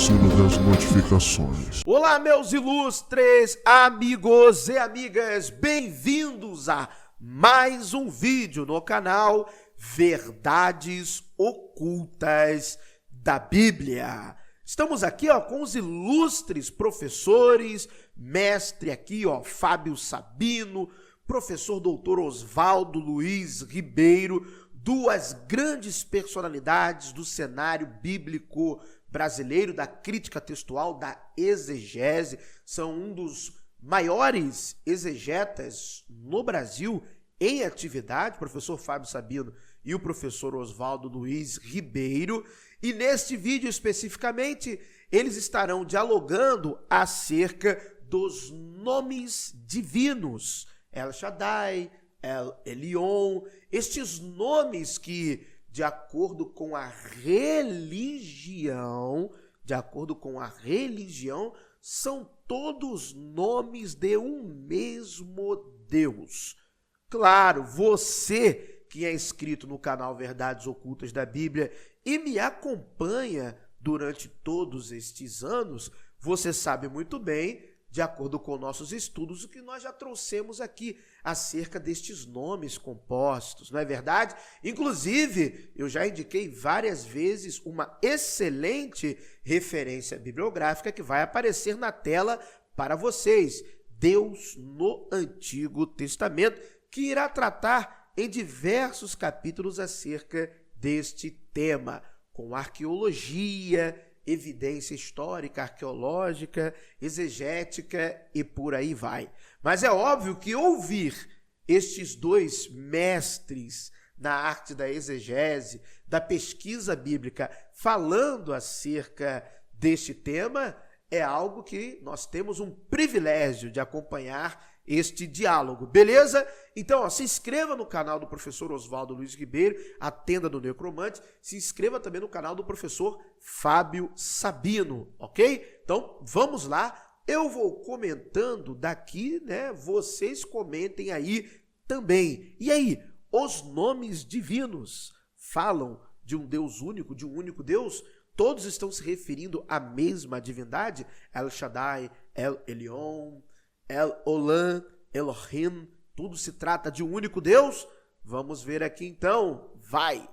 sino das notificações. Olá, meus ilustres amigos e amigas, bem-vindos a mais um vídeo no canal Verdades Ocultas da Bíblia. Estamos aqui com os ilustres professores, mestre aqui, Fábio Sabino, professor doutor Oswaldo Luiz Ribeiro, duas grandes personalidades do cenário bíblico brasileiro, da crítica textual, da exegese, são um dos maiores exegetas no Brasil em atividade, o professor Fábio Sabino e o professor Oswaldo Luiz Ribeiro, e neste vídeo especificamente eles estarão dialogando acerca dos nomes divinos, El Shaddai, El Elyon, estes nomes que, de acordo com a religião, são todos nomes de um mesmo Deus. Claro, você que é inscrito no canal Verdades Ocultas da Bíblia e me acompanha durante todos estes anos, você sabe muito bem, de acordo com nossos estudos, o que nós já trouxemos aqui acerca destes nomes compostos, não é verdade? Inclusive, eu já indiquei várias vezes uma excelente referência bibliográfica que vai aparecer na tela para vocês, Deus no Antigo Testamento, que irá tratar em diversos capítulos acerca deste tema, com arqueologia, evidência histórica, arqueológica, exegética e por aí vai. Mas é óbvio que ouvir estes dois mestres na arte da exegese, da pesquisa bíblica, falando acerca deste tema, é algo que nós temos um privilégio de acompanhar este diálogo, beleza? Então, se inscreva no canal do professor Oswaldo Luiz Ribeiro, a Tenda do Necromante, se inscreva também no canal do professor Fábio Sabino, ok? Então, vamos lá, eu vou comentando daqui, né? Vocês comentem aí também. E aí, os nomes divinos falam de um Deus único, de um único Deus? Todos estão se referindo à mesma divindade? El Shaddai, El Elyon, El Olam, Elohim, tudo se trata de um único Deus? Vamos ver aqui então, vai!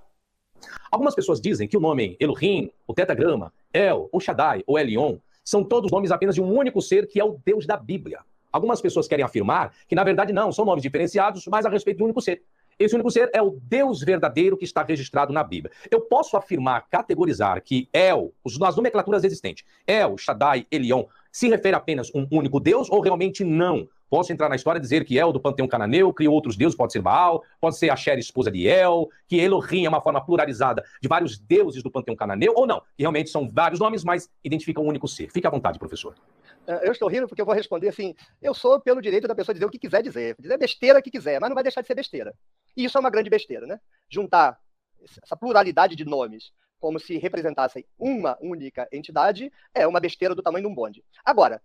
Algumas pessoas dizem que o nome Elohim, o tetragrama, El, o Shaddai ou Elion, são todos nomes apenas de um único ser que é o Deus da Bíblia. Algumas pessoas querem afirmar que na verdade não, são nomes diferenciados, mas a respeito de um único ser. Esse único ser é o Deus verdadeiro que está registrado na Bíblia. Eu posso afirmar, categorizar que El, as nomenclaturas existentes, El, Shaddai, Elion, se refere apenas a um único Deus ou realmente não? Posso entrar na história e dizer que El, do panteão cananeu, criou outros deuses, pode ser Baal, pode ser Asher, esposa de El, que Elohim é uma forma pluralizada de vários deuses do panteão cananeu, ou não? Que realmente são vários nomes, mas identificam um único ser. Fique à vontade, professor. Eu estou rindo porque eu vou responder assim, eu sou pelo direito da pessoa dizer o que quiser dizer besteira que quiser, mas não vai deixar de ser besteira. E isso é uma grande besteira, né? Juntar essa pluralidade de nomes como se representassem uma única entidade é uma besteira do tamanho de um bonde. Agora,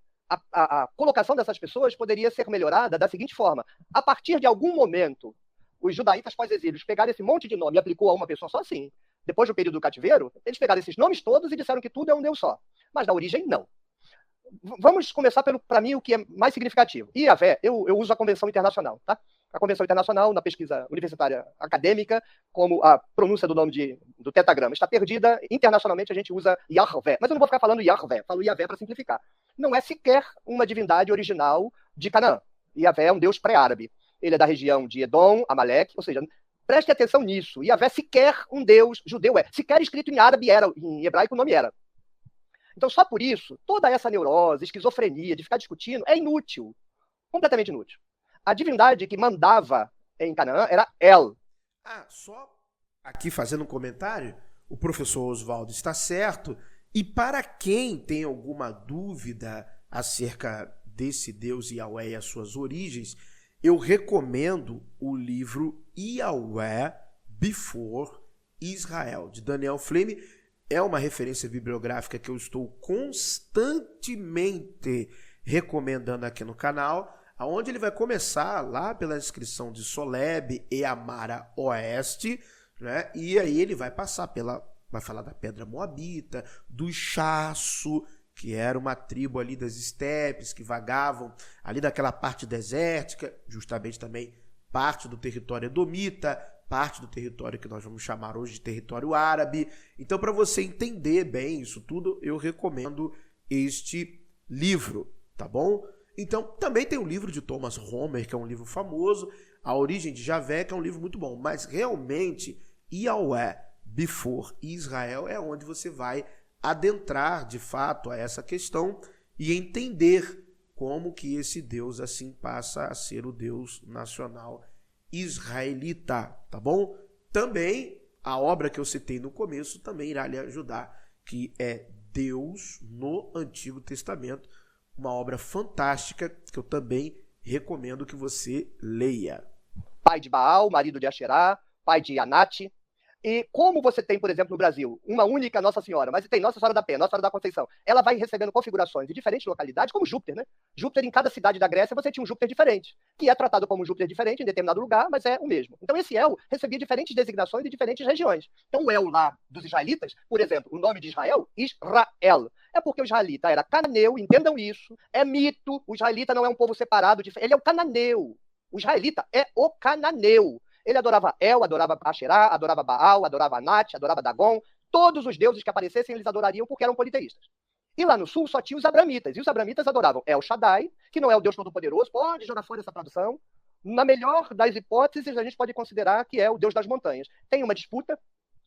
a colocação dessas pessoas poderia ser melhorada da seguinte forma: a partir de algum momento, os judaítas pós-exílios pegaram esse monte de nome e aplicou a uma pessoa só, sim. Depois do período do cativeiro, eles pegaram esses nomes todos e disseram que tudo é um Deus só. Mas na origem, não. Vamos começar para mim, o que é mais significativo. Yahvé, eu uso a Convenção Internacional, tá? A Convenção Internacional, na pesquisa universitária acadêmica, como a pronúncia do nome do tetragrama está perdida, internacionalmente a gente usa Yahvé. Mas eu não vou ficar falando Yahvé, falo Yahvé para simplificar. Não é sequer uma divindade original de Canaã. Yahvé é um deus pré-árabe. Ele é da região de Edom, Amaleque, ou seja, preste atenção nisso. Yahvé sequer um deus judeu é. Sequer escrito em árabe era, em hebraico o nome era. Então, só por isso, toda essa neurose, esquizofrenia de ficar discutindo é inútil. Completamente inútil. A divindade que mandava em Canaã era El. Só aqui fazendo um comentário, o professor Oswaldo está certo. E para quem tem alguma dúvida acerca desse Deus Yahvé e as suas origens, eu recomendo o livro Yahvé Before Israel, de Daniel Flemme. É uma referência bibliográfica que eu estou constantemente recomendando aqui no canal, onde ele vai começar lá pela descrição de Soleb e Amara Oeste, né? E aí ele vai passar pela vai falar da pedra moabita, do chaço, que era uma tribo ali das estepes, que vagavam ali daquela parte desértica, justamente também parte do território edomita, parte do território que nós vamos chamar hoje de território árabe. Então, para você entender bem isso tudo, eu recomendo este livro, tá bom? Então, também tem o livro de Thomas Homer, que é um livro famoso, A Origem de Javé, que é um livro muito bom, mas realmente, Yahweh Before Israel é onde você vai adentrar de fato a essa questão e entender como que esse Deus assim passa a ser o Deus nacional israelita, tá bom? Também a obra que eu citei no começo também irá lhe ajudar, que é Deus no Antigo Testamento, uma obra fantástica que eu também recomendo que você leia. Pai de Baal, marido de Asherá, pai de Anate. E como você tem, por exemplo, no Brasil, uma única Nossa Senhora, mas tem Nossa Senhora da Penha, Nossa Senhora da Conceição, ela vai recebendo configurações de diferentes localidades, como Júpiter, né? Júpiter, em cada cidade da Grécia, você tinha um Júpiter diferente, que é tratado como um Júpiter diferente em determinado lugar, mas é o mesmo. Então, esse El recebia diferentes designações de diferentes regiões. Então, o El lá dos israelitas, por exemplo, o nome de Israel, Israel, é porque o israelita era cananeu, entendam isso, é mito, o israelita não é um povo separado, ele é o cananeu. O israelita é o cananeu. Ele adorava El, adorava Asherá, adorava Baal, adorava Anat, adorava Dagon. Todos os deuses que aparecessem, eles adorariam porque eram politeístas. E lá no sul só tinha os abramitas. E os abramitas adoravam El Shaddai, que não é o Deus Todo-Poderoso, pode jogar fora essa tradução. Na melhor das hipóteses, a gente pode considerar que é o Deus das montanhas. Tem uma disputa,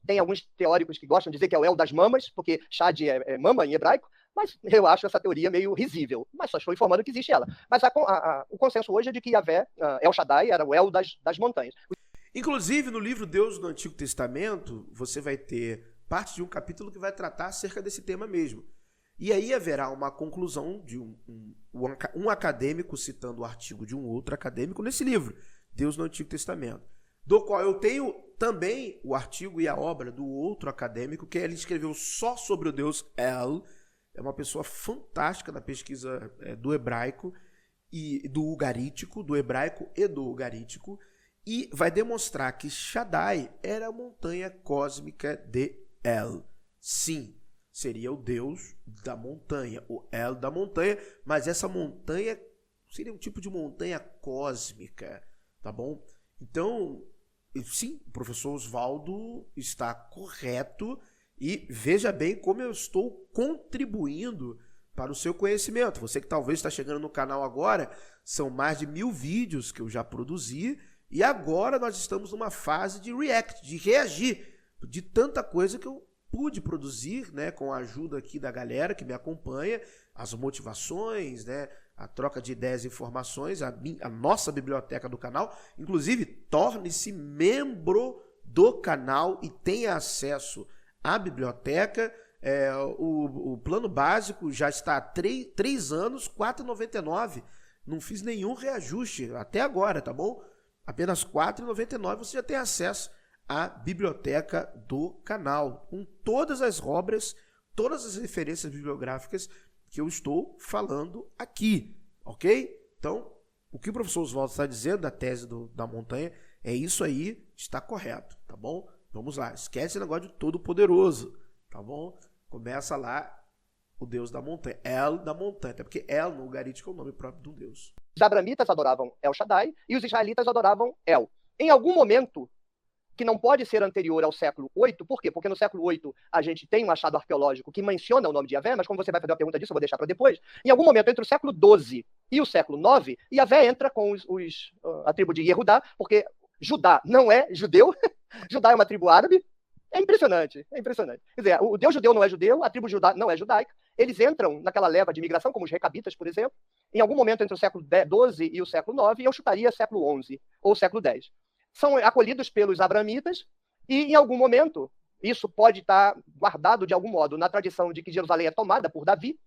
tem alguns teóricos que gostam de dizer que é o El das mamas, porque Shad é mama em hebraico, mas eu acho essa teoria meio risível. Mas só estou informando que existe ela. Mas o consenso hoje é de que Yahvé, El Shaddai, era o El das montanhas. Inclusive, no livro Deus do Antigo Testamento, você vai ter parte de um capítulo que vai tratar acerca desse tema mesmo. E aí haverá uma conclusão de um acadêmico citando o artigo de um outro acadêmico nesse livro, Deus no Antigo Testamento, do qual eu tenho também o artigo e a obra do outro acadêmico, que ele escreveu só sobre o Deus El. É uma pessoa fantástica na pesquisa do hebraico e do ugarítico, do hebraico e do ugarítico, e vai demonstrar que Shaddai era a montanha cósmica de El. Sim, seria o Deus da montanha, o El da montanha, mas essa montanha seria um tipo de montanha cósmica, tá bom? Então, sim, o professor Oswaldo está correto e veja bem como eu estou contribuindo para o seu conhecimento. Você que talvez está chegando no canal agora, são mais de 1000 vídeos que eu já produzi e agora nós estamos numa fase de react, de reagir de tanta coisa que eu pude produzir, né, com a ajuda aqui da galera que me acompanha, as motivações, né, a troca de ideias e informações, a nossa biblioteca do canal. Inclusive, torne-se membro do canal e tenha acesso à biblioteca. O plano básico já está há 3 anos, R$ 4,99. Não fiz nenhum reajuste até agora, tá bom? Apenas R$ 4,99 você já tem acesso à biblioteca do canal, com todas as obras, todas as referências bibliográficas que eu estou falando aqui, ok? Então, o que o professor Oswaldo está dizendo da tese da montanha é isso aí, está correto, tá bom? Vamos lá, esquece o negócio de todo-poderoso, tá bom? Começa lá o Deus da montanha, El da montanha, até porque El no ugarítico é o nome próprio de um Deus. Os abramitas adoravam El Shaddai e os israelitas adoravam El. Em algum momento, que não pode ser anterior ao século VIII, por quê? Porque no século VIII a gente tem um achado arqueológico que menciona o nome de Yahvé, mas como você vai fazer uma pergunta disso, eu vou deixar para depois. Em algum momento, entre o século XII e o século IX, Yahvé entra com a tribo de Yehudá, porque Judá não é judeu, Judá é uma tribo árabe. É impressionante, é impressionante. Quer dizer, o Deus judeu não é judeu, a tribo Judá não é judaica. Eles entram naquela leva de imigração, como os recabitas, por exemplo, em algum momento entre o século XII e o século IX, e eu chutaria século XI ou século X. São acolhidos pelos abramitas e, em algum momento, isso pode estar guardado de algum modo na tradição de que Jerusalém é tomada por Davi.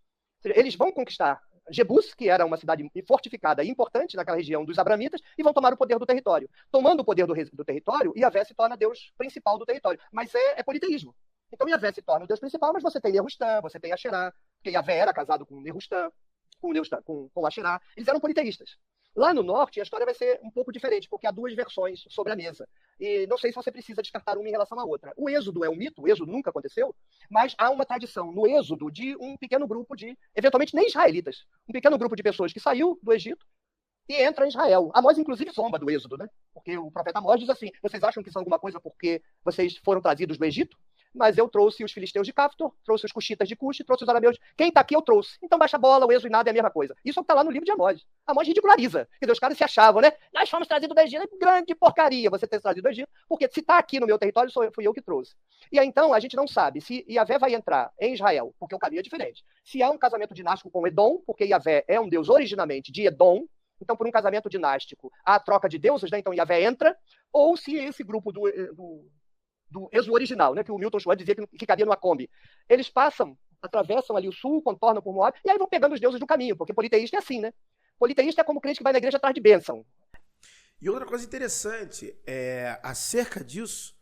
Eles vão conquistar Jebus, que era uma cidade fortificada e importante naquela região dos abramitas, e vão tomar o poder do território. Tomando o poder do território, Yahvé se torna Deus principal do território. Mas é politeísmo. Então Yahvé se torna o Deus principal, mas você tem Nehustã, você tem Asherá, porque Yahvé era casado com Nehustã, com Asherá. Eles eram politeístas. Lá no norte, a história vai ser um pouco diferente, porque há 2 versões sobre a mesa. E não sei se você precisa descartar uma em relação à outra. O êxodo é um mito, o êxodo nunca aconteceu, mas há uma tradição no êxodo de um pequeno grupo de, eventualmente nem israelitas, um pequeno grupo de pessoas que saiu do Egito e entra em Israel. Amós, inclusive, zomba do êxodo, né? Porque o profeta Amós diz assim, vocês acham que são alguma coisa porque vocês foram trazidos do Egito? Mas eu trouxe os filisteus de Caftor, trouxe os cuxitas de Cuxi, trouxe os arameus. Quem está aqui eu trouxe. Então baixa a bola, o êxodo e nada é a mesma coisa. Isso é o que está lá no livro de Amós. Amós ridiculariza. Quer dizer, os caras se achavam, né? Nós fomos trazidos do Egito. É grande porcaria você ter trazido do Egito, porque se está aqui no meu território, fui eu que trouxe. E aí, então, a gente não sabe se Iavé vai entrar em Israel, porque o caminho é diferente. Se há um casamento dinástico com Edom, porque Iavé é um deus originalmente de Edom, então, por um casamento dinástico, há a troca de deuses, né? Então Iavé entra, ou se esse grupo do êxodo original, né, que o Milton Schwartz dizia que cabia numa Kombi. Eles passam, atravessam ali o sul, contornam por Moab, e aí vão pegando os deuses do caminho, porque politeísta é assim, né? Politeísta é como crente que vai na igreja atrás de bênção. E outra coisa interessante, acerca disso,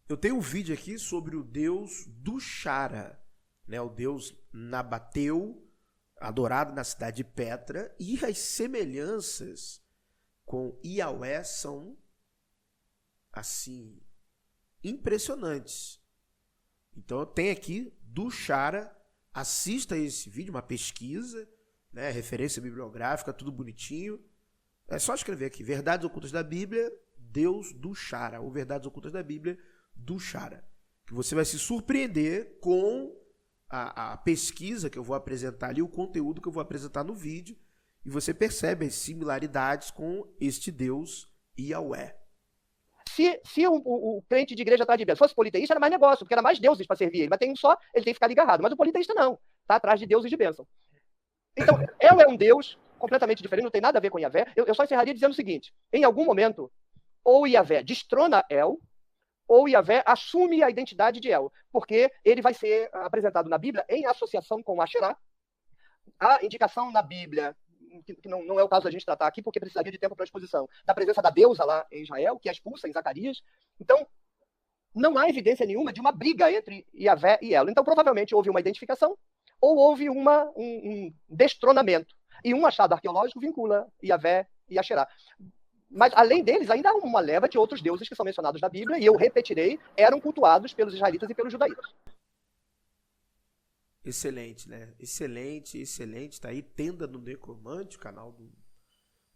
eu tenho um vídeo aqui sobre o deus Dushara, né, o deus Nabateu, adorado na cidade de Petra, e as semelhanças com Yahweh são, assim, impressionantes. Então eu tenho aqui Dushara, assista esse vídeo, uma pesquisa, né, referência bibliográfica, tudo bonitinho. É só escrever aqui, Verdades Ocultas da Bíblia, Deus Dushara, ou Verdades Ocultas da Bíblia, Dushara. Que você vai se surpreender com a pesquisa que eu vou apresentar ali, o conteúdo que eu vou apresentar no vídeo, e você percebe as similaridades com este Deus Yahweh. Se o crente de igreja atrás de bênção fosse politeísta, era mais negócio, porque era mais deuses para servir ele, mas tem um só, ele tem que ficar ali agarrado. Mas o politeísta não, está atrás de deuses de bênção. Então, El é um deus completamente diferente, não tem nada a ver com Iavé. Eu só encerraria dizendo o seguinte, em algum momento, ou Iavé destrona El, ou Iavé assume a identidade de El, porque ele vai ser apresentado na Bíblia em associação com Asherá. A indicação na Bíblia, que não é o caso da gente tratar aqui, porque precisaria de tempo para exposição, da presença da deusa lá em Israel, que é expulsa em Zacarias. Então, não há evidência nenhuma de uma briga entre Iavé e El. Então, provavelmente, houve uma identificação ou houve um destronamento. E um achado arqueológico vincula Iavé e Asherá. Mas, além deles, ainda há uma leva de outros deuses que são mencionados na Bíblia, e eu repetirei, eram cultuados pelos israelitas e pelos judaítas. Excelente, né? Excelente, excelente. Tá aí, Tenda do Necromante, canal do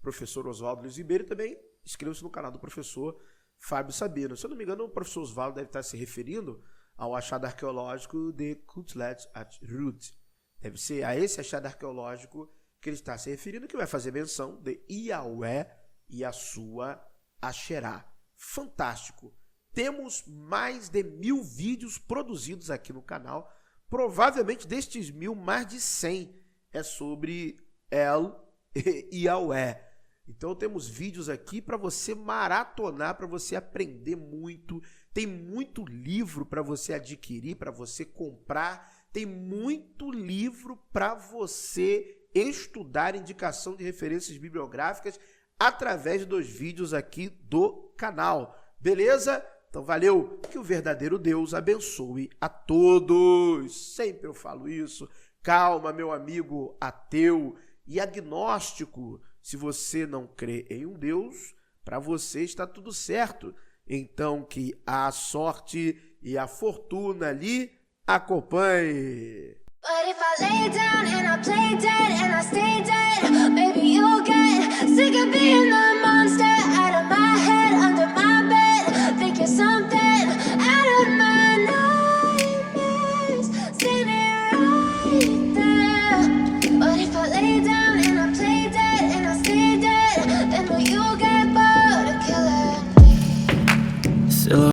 professor Oswaldo Luiz Ribeiro. Também inscreva-se no canal do professor Fábio Sabino. Se eu não me engano, o professor Oswaldo deve estar se referindo ao achado arqueológico de Kutlet at Rut. Deve ser a esse achado arqueológico que ele está se referindo, que vai fazer menção de Yahweh e a sua Asherá. Fantástico. Temos mais de 1000 vídeos produzidos aqui no canal. Provavelmente destes 1000, mais de 100 é sobre El e Yahweh. Então temos vídeos aqui para você maratonar, para você aprender muito. Tem muito livro para você adquirir, para você comprar. Tem muito livro para você estudar, indicação de referências bibliográficas através dos vídeos aqui do canal. Beleza? Então valeu, que o verdadeiro Deus abençoe a todos. Sempre eu falo isso. Calma, meu amigo ateu e agnóstico. Se você não crê em um Deus, para você está tudo certo. Então que a sorte e a fortuna lhe acompanhe. But if I lay down and I play dead and I stay dead, maybe you'll get sick of being the